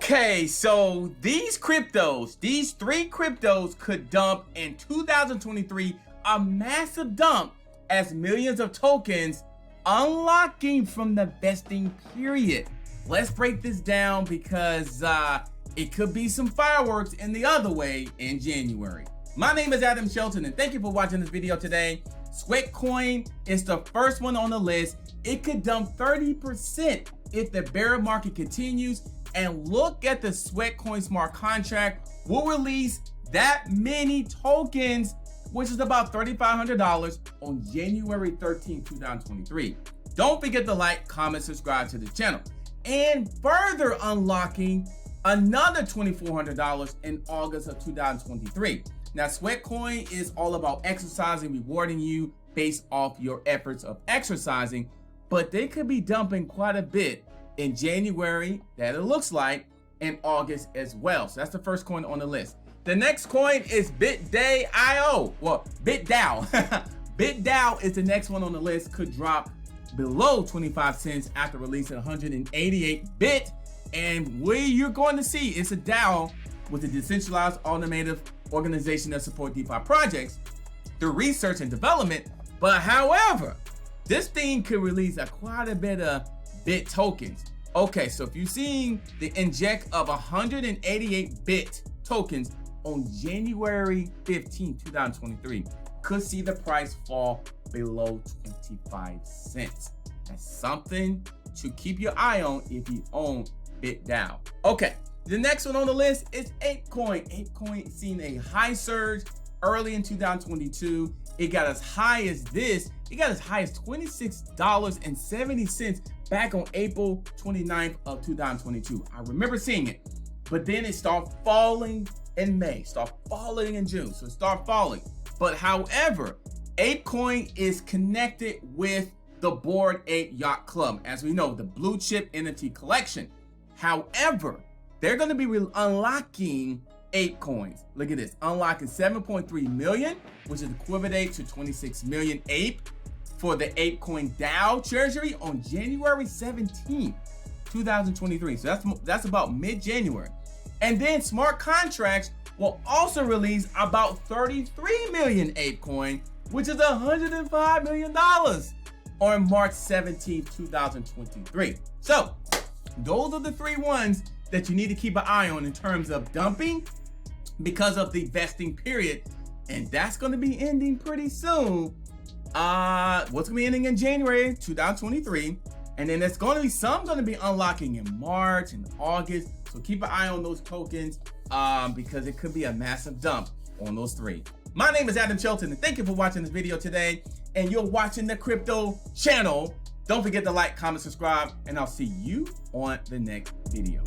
Okay, so these three cryptos could dump in 2023, a massive dump as millions of tokens unlocking from the vesting period. Let's break this down because it could be some fireworks in the other way in January. My name is Adam Shelton and thank you for watching this video today. Sweatcoin is the first one on the list. It could dump 30% if the bear market continues. And look at the Sweatcoin smart contract will release that many tokens, which is about $3,500 on January 13, 2023. Don't forget to like, comment, subscribe to the channel. And further unlocking another $2,400 in August of 2023. Now, Sweatcoin is all about exercising, rewarding you based off your efforts of exercising, but they could be dumping quite a bit in January, that it looks like, in August as well. So that's the first coin on the list. The next coin is BitDAO. Well, BitDAO. BitDAO is the next one on the list. Could drop below 25 cents after releasing 188 bit. And where you're going to see, it's a DAO with a decentralized automated organization that support DeFi projects through research and development. But however, this thing could release quite a bit of bit tokens. Okay, so if you're seeing the inject of 188 bit tokens on January 15, 2023, could see the price fall below 25 cents. That's something to keep your eye on if you own BitDAO. Okay, the next one on the list is ApeCoin. ApeCoin seen a high surge early in 2022. It got as high as this. It got as high as $26.70 back on April 29th of 2022. I remember seeing it, but then it started falling in May, started falling in June, so it started falling. But however, ApeCoin is connected with the Bored Ape Yacht Club, as we know, the blue chip NFT collection. However, they're going to be unlocking ape coins. Look at this, unlocking 7.3 million, which is equivalent to 26 million ape for the ApeCoin DAO treasury on January 17, 2023. So that's about mid-January. And then smart contracts will also release about 33 million ApeCoin, which is $105 million on March 17, 2023. So those are the three ones that you need to keep an eye on in terms of dumping because of the vesting period. And that's going to be ending pretty soon. What's going to be ending in January 2023. And then there's going to be some going to be unlocking in March and August. So keep an eye on those tokens because it could be a massive dump on those three. My name is Adam Shelton and thank you for watching this video today. And you're watching the Crypto channel. Don't forget to like, comment, subscribe, and I'll see you on the next video.